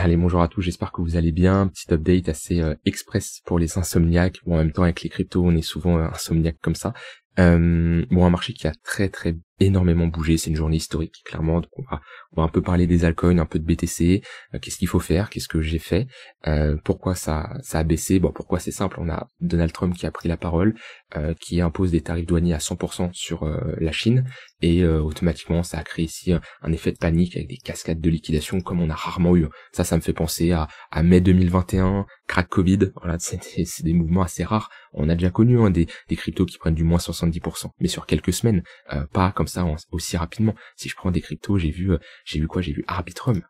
Allez, bonjour à tous, j'espère que vous allez bien. Petit update assez express pour les insomniaques. Bon, en même temps, avec les cryptos, on est souvent insomniaques comme ça. Bon, un marché qui a très énormément bougé. C'est une journée historique, clairement. Donc on va un peu parler des altcoins, un peu de BTC. Qu'est-ce qu'il faut faire? Qu'est-ce que j'ai fait? Pourquoi ça a baissé? Bon, pourquoi c'est simple. On a Donald Trump qui a pris la parole, qui impose des tarifs douaniers à 100% sur la Chine. Et automatiquement, ça a créé ici un effet de panique avec des cascades de liquidation comme on a rarement eu. Ça me fait penser à mai 2021, crack Covid. Voilà, c'est des mouvements assez rares. On a déjà connu des cryptos qui prennent du moins 70%, mais sur quelques semaines, pas comme ça aussi rapidement. Si je prends des cryptos, j'ai vu Arbitrum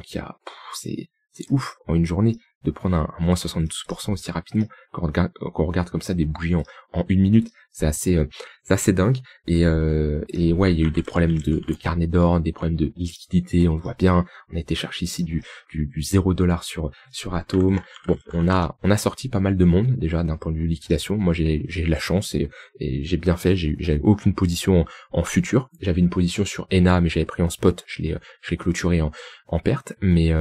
qui a, c'est ouf en une journée de prendre un moins 72% aussi rapidement. Quand on regarde comme ça des bougies en une minute, c'est assez dingue. Et ouais, il y a eu des problèmes de carnet d'or, des problèmes de liquidité, on le voit bien. On a été chercher ici du $0 sur Atom. Bon, on a sorti pas mal de monde déjà d'un point de vue liquidation. Moi j'ai de la chance et j'ai bien fait. J'avais aucune position en futur. J'avais une position sur ENA, mais j'avais pris en spot. Je l'ai clôturé en perte. Mais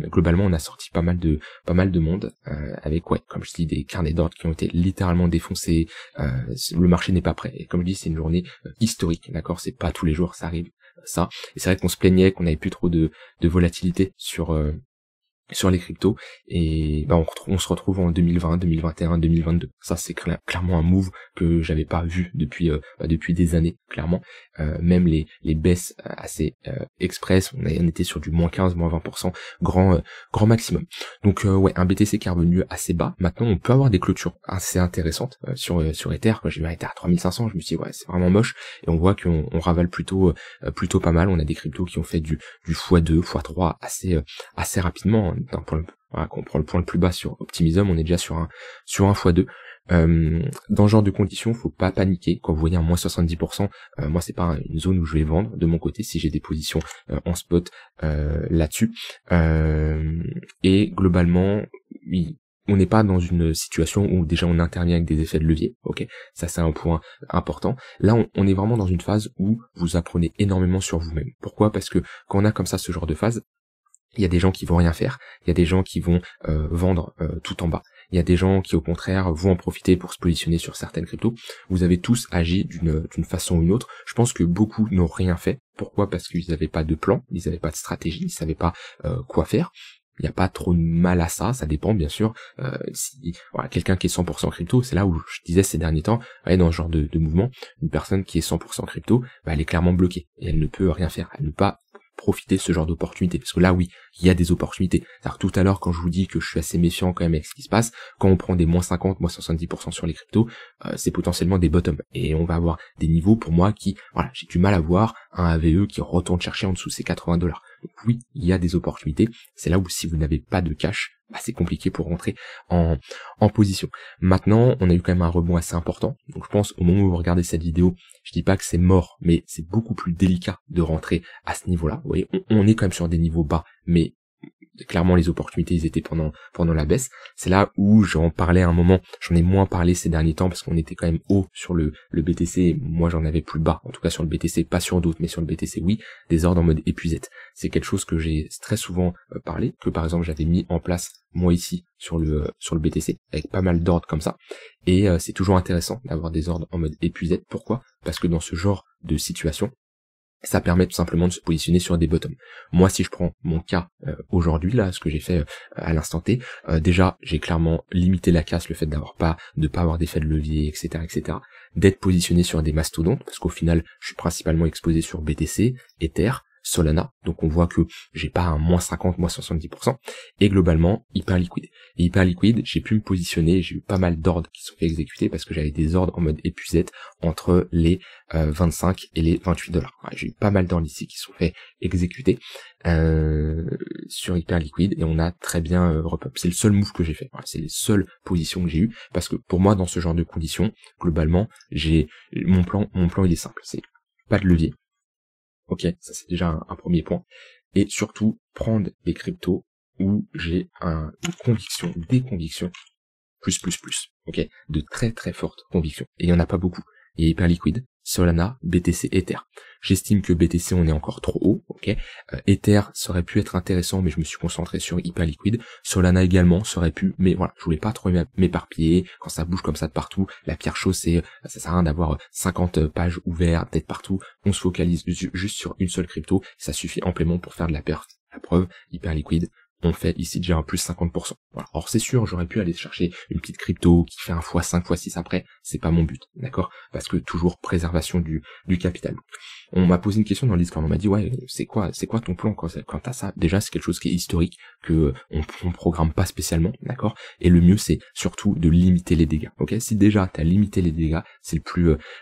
globalement, on a sorti pas mal de monde avec, ouais, comme je dis, des carnets d'ordre qui ont été littéralement défoncés. Le marché n'est pas prêt. Et comme je dis, c'est une journée historique, d'accord? C'est pas tous les jours, ça arrive, ça. Et c'est vrai qu'on se plaignait qu'on n'avait plus trop de volatilité sur les cryptos, et on se retrouve en 2020, 2021, 2022. Ça c'est clairement un move que j'avais pas vu depuis des années, clairement. Même les baisses assez express, on était sur du moins 15, moins 20%, grand maximum. Donc ouais, un BTC qui est revenu assez bas. Maintenant on peut avoir des clôtures assez intéressantes sur Ether. Quand j'ai vu Ether à 3500, je me suis dit ouais, c'est vraiment moche, et on voit qu'on ravale plutôt pas mal. On a des cryptos qui ont fait du x2, x3 assez rapidement. Voilà, quand on prend le point le plus bas sur Optimism, on est déjà sur un x2. Dans ce genre de conditions, faut pas paniquer. Quand vous voyez un moins 70%, moi c'est pas une zone où je vais vendre de mon côté si j'ai des positions en spot là-dessus. Et globalement, oui, on n'est pas dans une situation où déjà on intervient avec des effets de levier, ok, ça c'est un point important. Là on est vraiment dans une phase où vous apprenez énormément sur vous-même. Pourquoi? Parce que quand on a comme ça ce genre de phase, il y a des gens qui vont rien faire, il y a des gens qui vont vendre tout en bas, il y a des gens qui au contraire vont en profiter pour se positionner sur certaines cryptos. Vous avez tous agi d'une façon ou une autre. Je pense que beaucoup n'ont rien fait. Pourquoi? Parce qu'ils n'avaient pas de plan, ils n'avaient pas de stratégie, ils savaient pas quoi faire. Il n'y a pas trop de mal à ça dépend bien sûr. Si voilà, quelqu'un qui est 100% crypto, c'est là où je disais ces derniers temps, ouais, dans ce genre de mouvement, une personne qui est 100% crypto, elle est clairement bloquée et elle ne peut rien faire, elle ne peut pas profiter de ce genre d'opportunité, parce que là oui, il y a des opportunités. Alors tout à l'heure quand je vous dis que je suis assez méfiant quand même avec ce qui se passe, quand on prend des moins 50, moins 70% sur les cryptos, c'est potentiellement des bottoms, et on va avoir des niveaux pour moi qui, voilà, j'ai du mal à voir un AVE qui retourne chercher en dessous de ces $80. Donc oui, il y a des opportunités, c'est là où si vous n'avez pas de cash, c'est compliqué pour rentrer en position. Maintenant, on a eu quand même un rebond assez important, donc je pense au moment où vous regardez cette vidéo, je dis pas que c'est mort, mais c'est beaucoup plus délicat de rentrer à ce niveau-là. Vous voyez, on est quand même sur des niveaux bas, mais clairement les opportunités ils étaient pendant la baisse. C'est là où j'en parlais à un moment, j'en ai moins parlé ces derniers temps parce qu'on était quand même haut sur le BTC, moi j'en avais plus bas, en tout cas sur le BTC, pas sur d'autres, mais sur le BTC oui, des ordres en mode épuisette. C'est quelque chose que j'ai très souvent parlé, que par exemple j'avais mis en place moi ici sur le BTC, avec pas mal d'ordres comme ça, et c'est toujours intéressant d'avoir des ordres en mode épuisette. Pourquoi? Parce que dans ce genre de situation, ça permet tout simplement de se positionner sur des bottoms. Moi, si je prends mon cas aujourd'hui, là, ce que j'ai fait à l'instant T, déjà, j'ai clairement limité la casse, le fait de pas avoir d'effet de levier, etc., d'être positionné sur des mastodontes, parce qu'au final, je suis principalement exposé sur BTC, Ether, Solana, donc on voit que j'ai pas un moins 50, moins 70%, et globalement, hyper liquide. Et hyper liquide, j'ai pu me positionner, j'ai eu pas mal d'ordres qui sont fait exécuter parce que j'avais des ordres en mode épuisette entre les 25 et les $28. Ouais, j'ai eu pas mal d'ordres ici qui sont fait exécuter sur hyper liquide, et on a très bien repop. C'est le seul move que j'ai fait. Voilà, c'est les seules positions que j'ai eues, parce que pour moi, dans ce genre de conditions, globalement, mon plan il est simple, c'est pas de levier. Ok, ça c'est déjà un premier point. Et surtout, prendre des cryptos où j'ai des convictions, plus. Ok, de très fortes convictions. Et il y en a pas beaucoup. Il y a hyper liquide, Solana, BTC, Ether. J'estime que BTC on est encore trop haut, ok. Ether ça aurait pu être intéressant, mais je me suis concentré sur Hyperliquid. Solana également ça aurait pu, mais voilà, je voulais pas trop m'éparpiller. Quand ça bouge comme ça de partout, la pire chose c'est, ça sert à rien d'avoir 50 pages ouvertes d'être partout. On se focalise juste sur une seule crypto, ça suffit amplement pour faire de la perte. La preuve, Hyperliquid, on fait ici déjà un plus 50%. Voilà. Alors c'est sûr, j'aurais pu aller chercher une petite crypto qui fait un x5, x6 après, c'est pas mon but, d'accord? Parce que toujours préservation du capital. On m'a posé une question dans le Discord, on m'a dit ouais, c'est quoi ton plan quand t'as ça? Déjà c'est quelque chose qui est historique, que on programme pas spécialement, d'accord? Et le mieux c'est surtout de limiter les dégâts, ok? Si déjà t'as limité les dégâts, c'est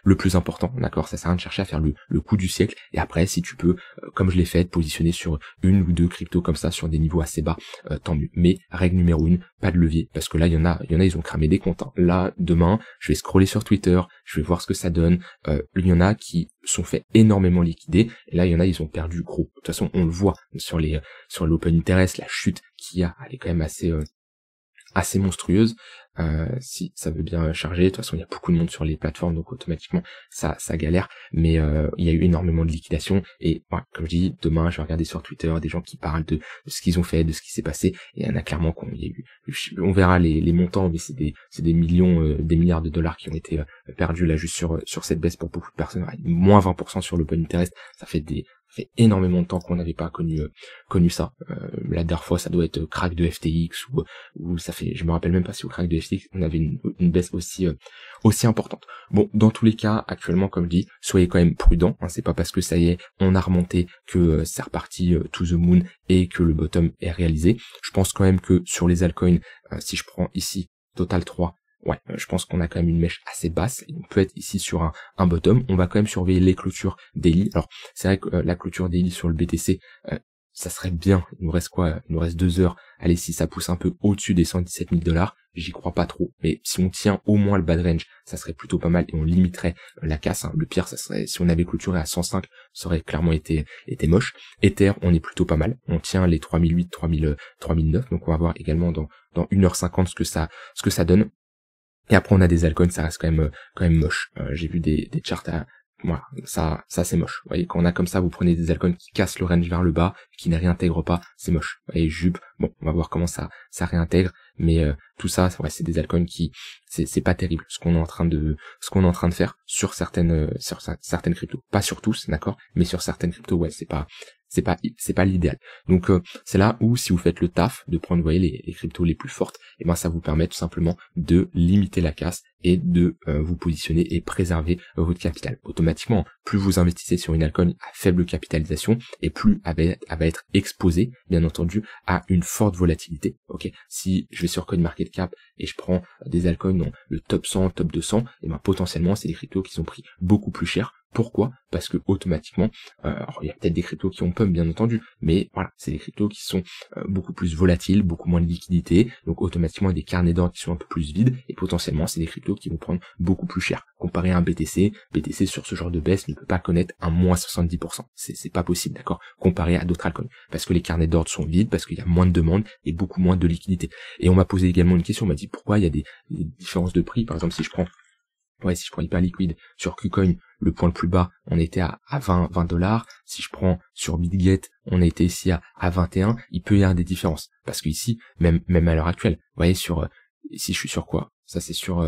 le plus important, d'accord? Ça sert à rien de chercher à faire le coup du siècle, et après si tu peux, comme je l'ai fait, te positionner sur une ou deux cryptos comme ça sur des niveaux assez bas, tant mieux. Mais règle numéro 1, pas de levier, parce que là il y en a ils ont cramé des comptes, hein. Là demain je vais scroller sur Twitter, je vais voir ce que ça donne. Il y en a qui sont fait énormément liquider, et là il y en a ils ont perdu gros. De toute façon on le voit sur l'open interest, la chute qu'il y a, elle est quand même assez monstrueuse. Si ça veut bien charger, de toute façon il y a beaucoup de monde sur les plateformes, donc automatiquement ça galère, mais il y a eu énormément de liquidation, et voilà, comme je dis, demain je vais regarder sur Twitter des gens qui parlent de ce qu'ils ont fait, de ce qui s'est passé, et il y en a clairement on verra les montants, mais c'est des millions, des milliards de dollars qui ont été perdus là juste sur cette baisse pour beaucoup de personnes. Ouais, moins 20% sur l'open interest, ça fait énormément de temps qu'on n'avait pas connu ça. La dernière fois ça doit être crack de FTX ou ça fait, je me rappelle même pas si au crack de FTX on avait une baisse aussi importante. Bon, dans tous les cas actuellement, comme je dis, soyez quand même prudents, hein, c'est pas parce que ça y est on a remonté que c'est reparti to the moon et que le bottom est réalisé. Je pense quand même que sur les altcoins, si je prends ici Total 3, ouais, je pense qu'on a quand même une mèche assez basse, et on peut être ici sur un bottom. On va quand même surveiller les clôtures daily. Alors c'est vrai que la clôture daily sur le BTC, ça serait bien, il nous reste quoi? Il nous reste 2 heures. Allez, si ça pousse un peu au-dessus des 117 000 $, j'y crois pas trop. Mais si on tient au moins le bad range, ça serait plutôt pas mal, et on limiterait la casse, hein. Le pire, ça serait, si on avait clôturé à 105, ça aurait clairement été moche. Ether, on est plutôt pas mal. On tient les 3008, 3009, donc on va voir également dans 1h50 ce que ça donne. Et après on a des altcoins, ça reste quand même moche. J'ai vu des charts voilà, ça c'est moche. Vous voyez, quand on a comme ça, vous prenez des altcoins qui cassent le range vers le bas, qui ne réintègrent pas, c'est moche. Vous voyez, Jup, bon, on va voir comment ça réintègre, mais tout ça, ouais, c'est des altcoins qui c'est pas terrible ce qu'on est en train de faire sur certaines cryptos. Pas sur tous, d'accord, mais sur certaines cryptos, ouais, c'est pas l'idéal. Donc c'est là où, si vous faites le taf de prendre, vous voyez, les cryptos les plus fortes, et ben ça vous permet tout simplement de limiter la casse et de vous positionner et préserver votre capital. Automatiquement, plus vous investissez sur une altcoin à faible capitalisation, et plus elle va être exposée, bien entendu, à une forte volatilité. Ok, si je vais sur CoinMarketCap et je prends des altcoins dans le top 100, top 200, et ben potentiellement c'est des cryptos qui sont pris beaucoup plus cher. Pourquoi? Parce que automatiquement, alors il y a peut-être des cryptos qui ont pump bien entendu, mais voilà, c'est des cryptos qui sont beaucoup plus volatiles, beaucoup moins de liquidité, donc automatiquement des carnets d'ordre qui sont un peu plus vides, et potentiellement c'est des cryptos qui vont prendre beaucoup plus cher. Comparé à un BTC sur ce genre de baisse ne peut pas connaître un moins 70%. C'est pas possible, d'accord? Comparé à d'autres altcoins. Parce que les carnets d'ordre sont vides, parce qu'il y a moins de demande et beaucoup moins de liquidité. Et on m'a posé également une question, on m'a dit pourquoi il y a des différences de prix. Par exemple, si je prends Hyperliquid sur KuCoin, le point le plus bas, on était à 20 $. Si je prends sur BitGet, on était ici à 21. Il peut y avoir des différences. Parce que ici, même à l'heure actuelle, vous voyez, ici je suis sur quoi? Ça c'est sur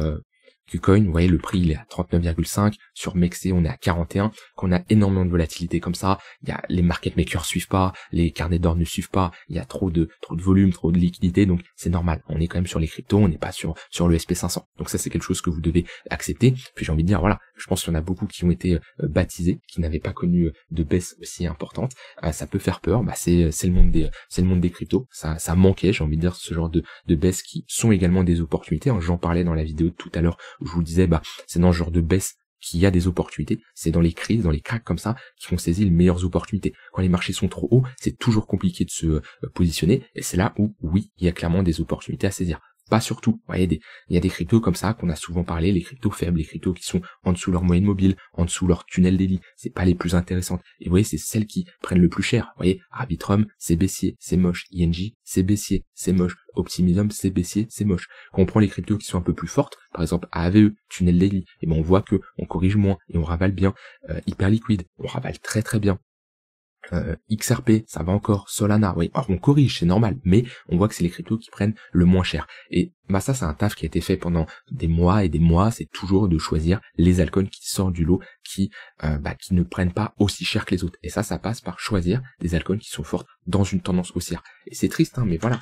KuCoin, vous voyez, le prix il est à 39,5, sur Mexe on est à 41, qu'on a énormément de volatilité comme ça, il y a les market makers suivent pas, les carnets d'ordre ne suivent pas, il y a trop de volume, trop de liquidité, donc c'est normal, on est quand même sur les cryptos, on n'est pas sur le SP500, donc ça c'est quelque chose que vous devez accepter. Puis j'ai envie de dire, voilà, je pense qu'il y en a beaucoup qui ont été baptisés, qui n'avaient pas connu de baisse aussi importante, ça peut faire peur, bah c'est le monde des cryptos, ça manquait, j'ai envie de dire, ce genre de baisse qui sont également des opportunités, j'en parlais dans la vidéo de tout à l'heure, où je vous le disais, bah c'est dans ce genre de baisse qu'il y a des opportunités, c'est dans les crises, dans les cracks comme ça, qui font saisir les meilleures opportunités. Quand les marchés sont trop hauts, c'est toujours compliqué de se positionner, et c'est là où, oui, il y a clairement des opportunités à saisir. pas sur tout. Vous voyez, il y a des cryptos comme ça qu'on a souvent parlé, les cryptos faibles, les cryptos qui sont en dessous de leur moyenne mobile, en dessous de leur tunnel daily, c'est pas les plus intéressantes. Et vous voyez, c'est celles qui prennent le plus cher. Vous voyez, Arbitrum, c'est baissier, c'est moche. INJ, c'est baissier, c'est moche. Optimism, c'est baissier, c'est moche. Quand on prend les cryptos qui sont un peu plus fortes, par exemple AAVE, tunnel daily, et ben on voit que on corrige moins et on ravale bien. Hyperliquid, on ravale très très bien. XRP, ça va encore, Solana, oui, alors on corrige, c'est normal, mais on voit que c'est les cryptos qui prennent le moins cher. Et bah ça, c'est un taf qui a été fait pendant des mois et des mois, c'est toujours de choisir les altcoins qui sortent du lot, qui ne prennent pas aussi cher que les autres. Et ça passe par choisir des altcoins qui sont fortes dans une tendance haussière. Et c'est triste, hein, mais voilà,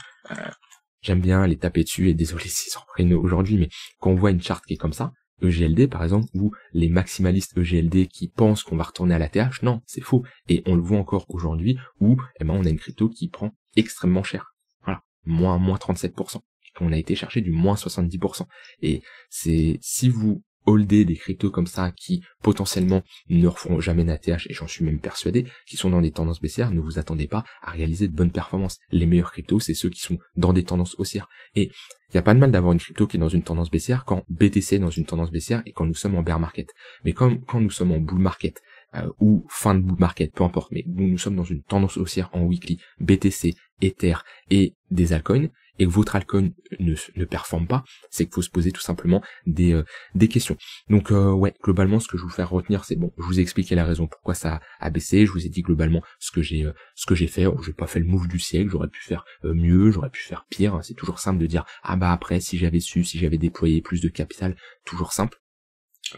j'aime bien les taper dessus, et désolé s'ils s'en prennent aujourd'hui, mais quand on voit une charte qui est comme ça, EGLD par exemple, ou les maximalistes EGLD qui pensent qu'on va retourner à la TH, non, c'est faux. Et on le voit encore aujourd'hui où on a une crypto qui prend extrêmement cher. Voilà, moins 37%. Et qu'on a été chercher du moins 70%. Et c'est si vous holdez des cryptos comme ça qui potentiellement ne referont jamais d'ATH, et j'en suis même persuadé, qui sont dans des tendances baissières, ne vous attendez pas à réaliser de bonnes performances. Les meilleurs cryptos, c'est ceux qui sont dans des tendances haussières. Et il n'y a pas de mal d'avoir une crypto qui est dans une tendance baissière quand BTC est dans une tendance baissière et quand nous sommes en bear market. Mais quand nous sommes en bull market, ou fin de bull market, peu importe, mais nous sommes dans une tendance haussière en weekly, BTC, Ether et des altcoins, et que votre altcoin ne performe pas, c'est qu'il faut se poser tout simplement des questions. Donc globalement, ce que je vous faire retenir, c'est bon, je vous ai expliqué la raison pourquoi ça a baissé, je vous ai dit globalement ce que j'ai fait. J'ai pas fait le move du siècle, j'aurais pu faire mieux, j'aurais pu faire pire. C'est toujours simple de dire après, si j'avais déployé plus de capital, toujours simple.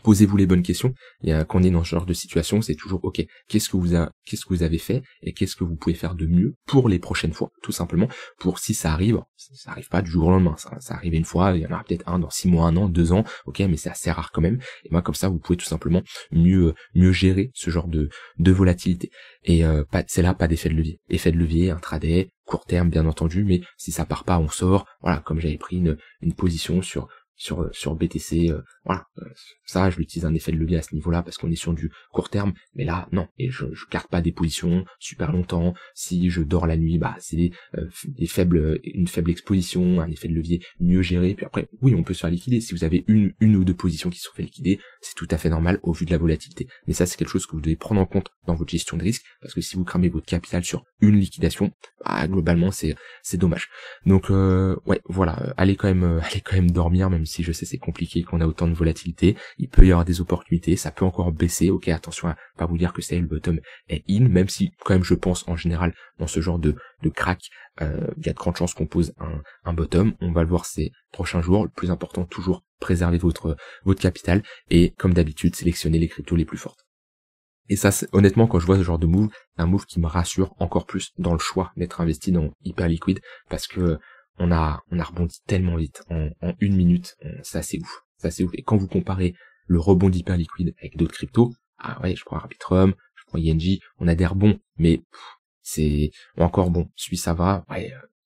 Posez-vous les bonnes questions. Quand on est dans ce genre de situation, c'est toujours ok. Qu'est-ce que vous avez fait et qu'est-ce que vous pouvez faire de mieux pour les prochaines fois, tout simplement. Pour si ça arrive pas du jour au lendemain. Ça arrive une fois, il y en aura peut-être un dans 6 mois, 1 an, 2 ans. Ok, mais c'est assez rare quand même. Et moi, comme ça, vous pouvez tout simplement mieux gérer ce genre de volatilité. Et c'est là pas d'effet de levier. Effet de levier, intraday, court terme, bien entendu. Mais si ça part pas, on sort. Voilà, comme j'avais pris une position sur BTC, ça je l'utilise un effet de levier à ce niveau-là parce qu'on est sur du court terme, mais là non, et je garde pas des positions super longtemps. Si je dors la nuit, c'est une faible exposition, un effet de levier mieux géré, puis après oui on peut se faire liquider. Si vous avez une ou deux positions qui se sont fait liquider, c'est tout à fait normal au vu de la volatilité, mais ça c'est quelque chose que vous devez prendre en compte dans votre gestion de risque, parce que si vous cramez votre capital sur une liquidation, globalement c'est dommage. Donc voilà, allez quand même dormir, même si je sais c'est compliqué qu'on a autant de volatilité. Il peut y avoir des opportunités, ça peut encore baisser, ok, attention à pas vous dire que c'est le bottom est in, même si quand même je pense en général dans ce genre de crack, il y a de grandes chances qu'on pose un bottom. On va le voir ces prochains jours. Le plus important, toujours préserver votre capital et comme d'habitude sélectionner les cryptos les plus fortes. Et ça, honnêtement, quand je vois ce genre de move, c'est un move qui me rassure encore plus dans le choix d'être investi dans Hyperliquid, parce que on a rebondi tellement vite en 1 minute, c'est assez ouf. Et quand vous comparez le rebond d'Hyperliquid avec d'autres cryptos, je prends Arbitrum, je prends INJ, on a des rebonds, mais c'est encore bon. Celui ça va,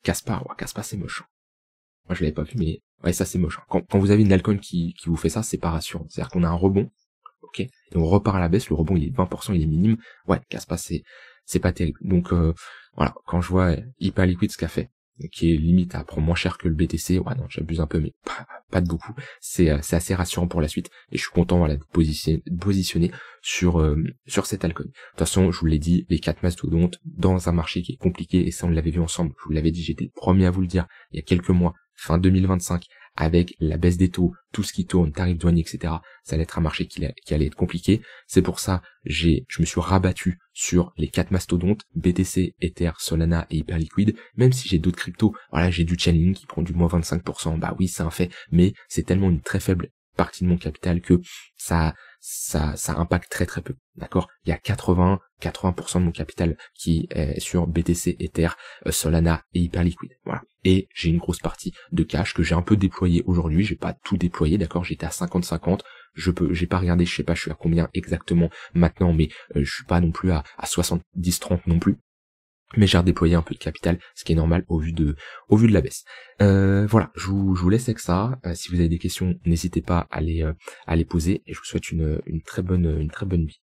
Kaspa c'est moche. Moi je l'avais pas vu, mais ça c'est moche. Quand vous avez une altcoin qui vous fait ça, c'est pas rassurant. C'est-à-dire qu'on a un rebond, ok, et on repart à la baisse, le rebond il est 20%, il est minime. Kaspa c'est pas terrible. Donc voilà, quand je vois Hyperliquid ce qu'a fait, qui est limite à prendre moins cher que le BTC, non, j'abuse un peu, mais pas de beaucoup. C'est assez rassurant pour la suite, et je suis content de positionner sur cette altcoin. De toute façon, je vous l'ai dit, les 4 mastodontes dans un marché qui est compliqué, et ça on l'avait vu ensemble, je vous l'avais dit, j'étais le premier à vous le dire il y a quelques mois, fin 2025, avec la baisse des taux, tout ce qui tourne, tarifs douaniers, etc., ça allait être un marché qui allait être compliqué. C'est pour ça, je me suis rabattu sur les 4 mastodontes, BTC, Ether, Solana et Hyperliquid, même si j'ai d'autres cryptos. Voilà, j'ai du Chainlink qui prend du moins 25%, oui, c'est un fait, mais c'est tellement une très faible partie de mon capital que ça impacte très très peu, d'accord. Il y a 80% de mon capital qui est sur BTC, Ether, Solana et Hyperliquid, voilà. Et j'ai une grosse partie de cash que j'ai un peu déployé aujourd'hui, j'ai pas tout déployé, d'accord, j'étais à 50-50, j'ai pas regardé, je sais pas je suis à combien exactement maintenant, mais je suis pas non plus à 70-30 non plus. Mais j'ai redéployé un peu de capital, ce qui est normal au vu de la baisse. Voilà, je vous laisse avec ça. Si vous avez des questions, n'hésitez pas à les poser, et je vous souhaite une très bonne nuit.